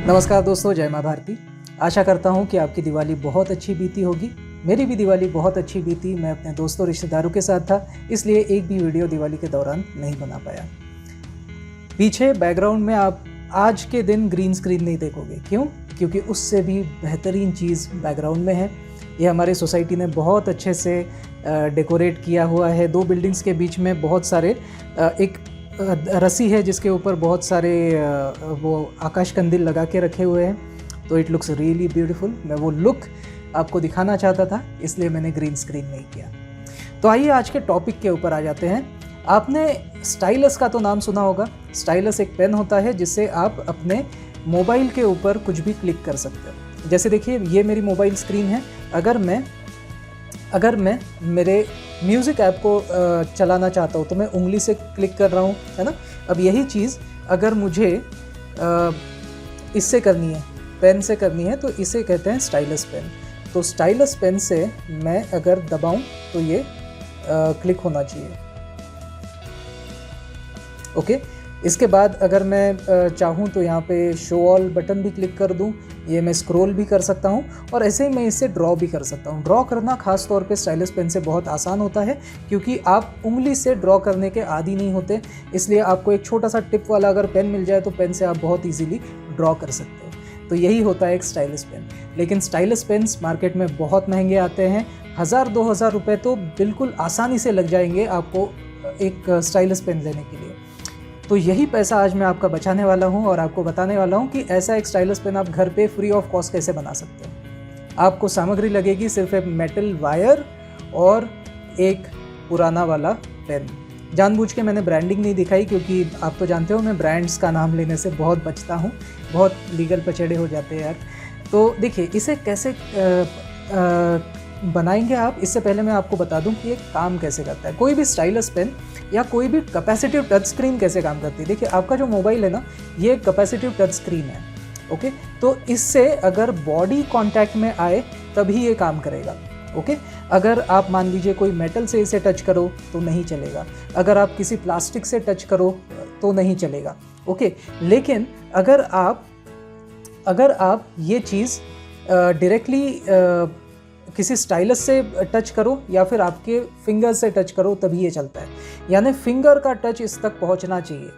नमस्कार दोस्तों, जय माँ भारती। आशा करता हूँ कि आपकी दिवाली बहुत अच्छी बीती होगी। मेरी भी दिवाली बहुत अच्छी बीती। मैं अपने दोस्तों रिश्तेदारों के साथ था, इसलिए एक भी वीडियो दिवाली के दौरान नहीं बना पाया। पीछे बैकग्राउंड में आप आज के दिन ग्रीन स्क्रीन नहीं देखोगे। क्यों? क्योंकि उससे भी बेहतरीन चीज़ बैकग्राउंड में है। ये हमारे सोसाइटी ने बहुत अच्छे से डेकोरेट किया हुआ है। दो बिल्डिंग्स के बीच में बहुत सारे एक रस्सी है जिसके ऊपर बहुत सारे वो आकाश कंदील लगा के रखे हुए हैं। तो इट लुक्स रियली ब्यूटीफुल। मैं वो लुक आपको दिखाना चाहता था, इसलिए मैंने ग्रीन स्क्रीन नहीं किया। तो आइए आज के टॉपिक के ऊपर आ जाते हैं। आपने स्टाइलस का तो नाम सुना होगा। स्टाइलस एक पेन होता है जिससे आप अपने मोबाइल के ऊपर कुछ भी क्लिक कर सकते हैं। जैसे देखिए, ये मेरी मोबाइल स्क्रीन है। अगर मैं मेरे म्यूज़िक ऐप को चलाना चाहता हूँ तो मैं उंगली से क्लिक कर रहा हूँ, है ना। अब यही चीज़ अगर मुझे इससे करनी है, पेन से करनी है, तो इसे कहते हैं स्टाइलस पेन। तो स्टाइलस पेन से मैं अगर दबाऊँ तो ये क्लिक होना चाहिए। ओके। इसके बाद अगर मैं चाहूँ तो यहाँ पे शो ऑल बटन भी क्लिक कर दूँ। ये मैं स्क्रॉल भी कर सकता हूँ और ऐसे ही मैं इससे ड्रॉ भी कर सकता हूँ। ड्रॉ करना खास तौर पे स्टाइलस पेन से बहुत आसान होता है, क्योंकि आप उंगली से ड्रॉ करने के आदी नहीं होते। इसलिए आपको एक छोटा सा टिप वाला अगर पेन मिल जाए तो पेन से आप बहुत ईजीली ड्रॉ कर सकते हो। तो यही होता है एक स्टाइलस पेन। लेकिन स्टाइलस पेन्स मार्केट में बहुत महंगे आते हैं। 1000-2000 रुपये तो बिल्कुल आसानी से लग जाएंगे आपको एक स्टाइलस पेन लेने के लिए। तो यही पैसा आज मैं आपका बचाने वाला हूं और आपको बताने वाला हूं कि ऐसा एक स्टाइलस पेन आप घर पे फ्री ऑफ कॉस्ट कैसे बना सकते हैं। आपको सामग्री लगेगी सिर्फ एक मेटल वायर और एक पुराना वाला पेन। जानबूझ के मैंने ब्रांडिंग नहीं दिखाई, क्योंकि आप तो जानते हो मैं ब्रांड्स का नाम लेने से बहुत बचता हूँ। बहुत लीगल पचेड़े हो जाते हैं यार। तो देखिए, इसे कैसे बनाएंगे आप, इससे पहले मैं आपको बता दूं कि ये काम कैसे करता है। कोई भी स्टाइलस पेन या कोई भी कैपेसिटिव टच स्क्रीन कैसे काम करती है। देखिए, आपका जो मोबाइल है ना, ये कैपेसिटिव टच स्क्रीन है। ओके। तो इससे अगर बॉडी कांटेक्ट में आए तभी ये काम करेगा। ओके। अगर आप मान लीजिए कोई मेटल से इसे टच करो तो नहीं चलेगा। अगर आप किसी प्लास्टिक से टच करो तो नहीं चलेगा। ओके। लेकिन अगर आप ये चीज़ डायरेक्टली किसी स्टाइलस से टच करो या फिर आपके फिंगर से टच करो तभी ये चलता है। यानी फिंगर का टच इस तक पहुंचना चाहिए।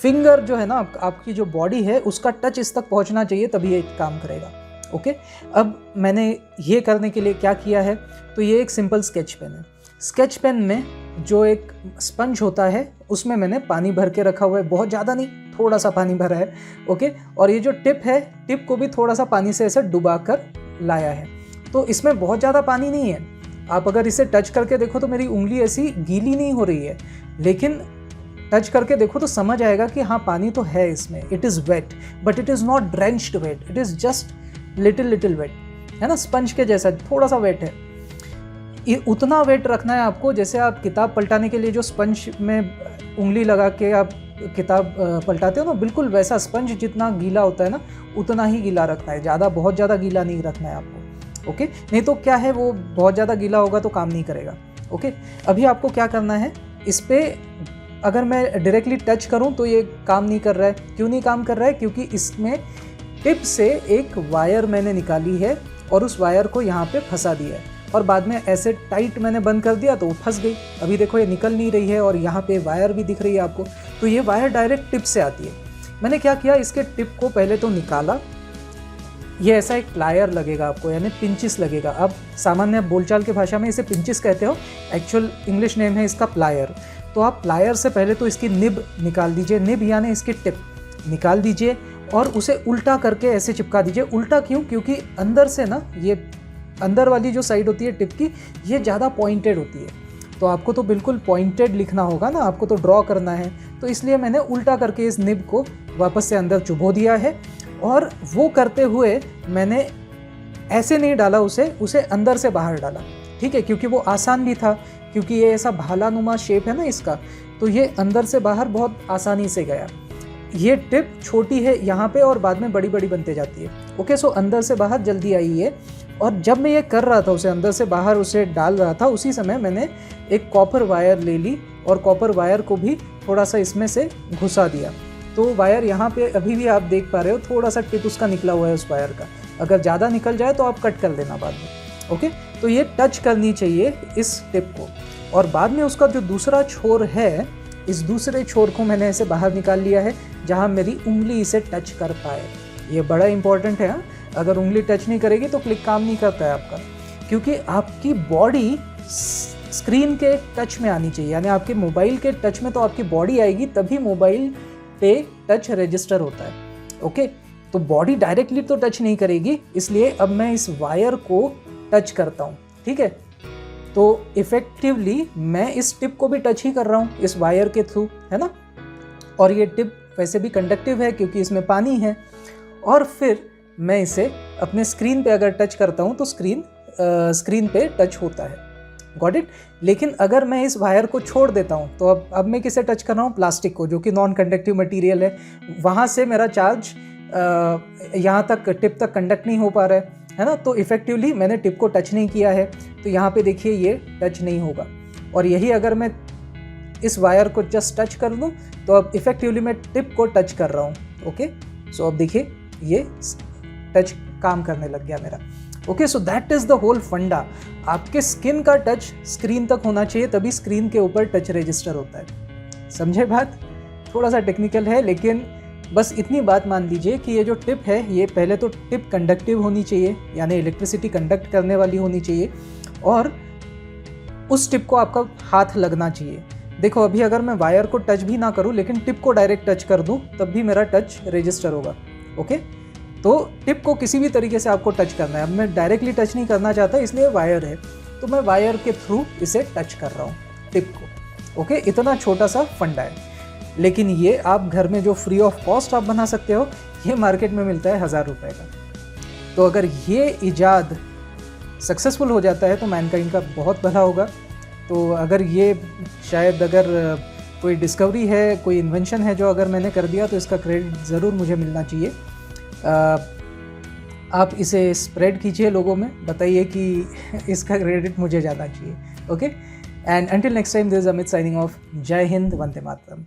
फिंगर जो है ना, आपकी जो बॉडी है उसका टच इस तक पहुंचना चाहिए, तभी ये काम करेगा। ओके। अब मैंने ये करने के लिए क्या किया है, तो ये एक सिंपल स्केच पेन है। स्केच पेन में जो एक स्पंज होता है उसमें मैंने पानी भर के रखा हुआ है। बहुत ज़्यादा नहीं, थोड़ा सा पानी भरा है। ओके। और ये जो टिप है, टिप को भी थोड़ा सा पानी से ऐसे डुबा कर लाया है। तो इसमें बहुत ज़्यादा पानी नहीं है। आप अगर इसे टच करके देखो तो मेरी उंगली ऐसी गीली नहीं हो रही है, लेकिन टच करके देखो तो समझ आएगा कि हाँ, पानी तो है इसमें। It is wet, but it is not drenched wet, it is just little wet, है ना। स्पंज के जैसा थोड़ा सा वेट है। ये उतना वेट रखना है आपको, जैसे आप किताब पलटाने के लिए जो स्पंज में उंगली लगा के आप किताब पलटाते हो ना, बिल्कुल वैसा स्पंज जितना गीला होता है ना, उतना ही गीला रखना है। बहुत ज़्यादा गीला नहीं रखना है आपको। ओके। नहीं तो क्या है, वो बहुत ज़्यादा गीला होगा तो काम नहीं करेगा। ओके। अभी आपको क्या करना है, इस पर अगर मैं डायरेक्टली टच करूं तो ये काम नहीं कर रहा है। क्यों नहीं काम कर रहा है? क्योंकि इसमें टिप से एक वायर मैंने निकाली है और उस वायर को यहाँ पे फंसा दिया है, और बाद में ऐसे टाइट मैंने बंद कर दिया तो वो फंस गई। अभी देखो ये निकल नहीं रही है और यहाँ पे वायर भी दिख रही है आपको। तो ये वायर डायरेक्ट टिप से आती है। मैंने क्या किया, इसके टिप को पहले तो निकाला। ये ऐसा एक प्लायर लगेगा आपको, यानी पिंचिस लगेगा। अब सामान्य बोलचाल की भाषा में इसे पिंचिस कहते हो, एक्चुअल इंग्लिश नेम है इसका प्लायर। तो आप प्लायर से पहले तो इसकी निब निकाल दीजिए। निब यानी इसकी टिप निकाल दीजिए और उसे उल्टा करके ऐसे चिपका दीजिए। उल्टा क्यों? क्योंकि अंदर से ना, ये अंदर वाली जो साइड होती है टिप की, ये ज़्यादा पॉइंटेड होती है। तो आपको तो बिल्कुल पॉइंटेड लिखना होगा ना, आपको तो ड्रॉ करना है। तो इसलिए मैंने उल्टा करके इस निब को वापस से अंदर चुभो दिया है। और वो करते हुए मैंने ऐसे नहीं डाला उसे अंदर से बाहर डाला। ठीक है, क्योंकि वो आसान भी था, क्योंकि ये ऐसा भालानुमा शेप है ना इसका, तो ये अंदर से बाहर बहुत आसानी से गया। ये टिप छोटी है यहाँ पे और बाद में बड़ी बड़ी बनते जाती है। ओके। सो अंदर से बाहर जल्दी आई है। और जब मैं ये कर रहा था, उसे अंदर से बाहर उसे डाल रहा था, उसी समय मैंने एक कॉपर वायर ले ली और कॉपर वायर को भी थोड़ा सा इसमें से घुसा दिया। तो वायर यहाँ पे अभी भी आप देख पा रहे हो, थोड़ा सा टिप उसका निकला हुआ है उस वायर का। अगर ज़्यादा निकल जाए तो आप कट कर देना बाद में। ओके, तो ये टच करनी चाहिए इस टिप को। और बाद में उसका जो दूसरा छोर है, इस दूसरे छोर को मैंने ऐसे बाहर निकाल लिया है जहाँ मेरी उंगली इसे टच कर पाए। ये बड़ा इंपॉर्टेंट है। अगर उंगली टच नहीं करेगी तो क्लिक काम नहीं करता है आपका, क्योंकि आपकी बॉडी स्क्रीन के टच में आनी चाहिए, यानी आपके मोबाइल के टच में तो आपकी बॉडी आएगी, तभी मोबाइल पे टच रजिस्टर होता है। ओके, तो बॉडी डायरेक्टली तो टच नहीं करेगी, इसलिए अब मैं इस वायर को टच करता हूँ। ठीक है, तो इफेक्टिवली मैं इस टिप को भी टच ही कर रहा हूँ इस वायर के थ्रू, है ना। और ये टिप वैसे भी कंडक्टिव है क्योंकि इसमें पानी है। और फिर मैं इसे अपने स्क्रीन पे अगर टच करता हूँ तो स्क्रीन पे टच होता है। Got it. लेकिन अगर मैं इस वायर को छोड़ देता हूँ तो अब मैं किसे टच कर रहा हूँ, प्लास्टिक को, जो कि नॉन कंडक्टिव मटेरियल है। वहाँ से मेरा चार्ज यहाँ तक टिप तक कंडक्ट नहीं हो पा रहा है ना। तो इफेक्टिवली मैंने टिप को टच नहीं किया है, तो यहाँ पे देखिए ये टच नहीं होगा। और यही अगर मैं इस वायर को जस्ट टच कर दूँ तो अब इफेक्टिवली मैं टिप को टच कर रहा हूँ। ओके, सो अब देखिए ये टच काम करने लग गया मेरा। Okay, so that is the whole funda. आपके स्किन का टच स्क्रीन तक होना चाहिए, तभी स्क्रीन के ऊपर टच रजिस्टर होता है। समझे बात? थोड़ा सा टेक्निकल है, लेकिन बस इतनी बात मान लीजिए कि ये जो टिप है, ये पहले तो टिप कंडक्टिव होनी चाहिए, यानी इलेक्ट्रिसिटी कंडक्ट करने वाली होनी चाहिए, और उस टिप को आपका हाथ लगना चाहिए। देखो अभी अगर मैं वायर को टच भी ना करूं लेकिन टिप को डायरेक्ट टच कर दूं, तब भी मेरा टच रजिस्टर होगा। ओके, तो टिप को किसी भी तरीके से आपको टच करना है। अब मैं डायरेक्टली टच नहीं करना चाहता, इसलिए वायर है, तो मैं वायर के थ्रू इसे टच कर रहा हूँ टिप को। ओके, इतना छोटा सा फंडा है, लेकिन ये आप घर में जो फ्री ऑफ कॉस्ट आप बना सकते हो, ये मार्केट में मिलता है 1000 रुपये का। तो अगर ये इजाद सक्सेसफुल हो जाता है तो मैनकाइंड का बहुत भला होगा। तो अगर ये शायद अगर कोई डिस्कवरी है, कोई इन्वेंशन है जो अगर मैंने कर दिया, तो इसका क्रेडिट ज़रूर मुझे मिलना चाहिए। आप इसे स्प्रेड कीजिए लोगों में, बताइए कि इसका क्रेडिट मुझे जाना चाहिए। Okay, and until next time, this is Amit signing off. जय हिंद, वंदे मातरम।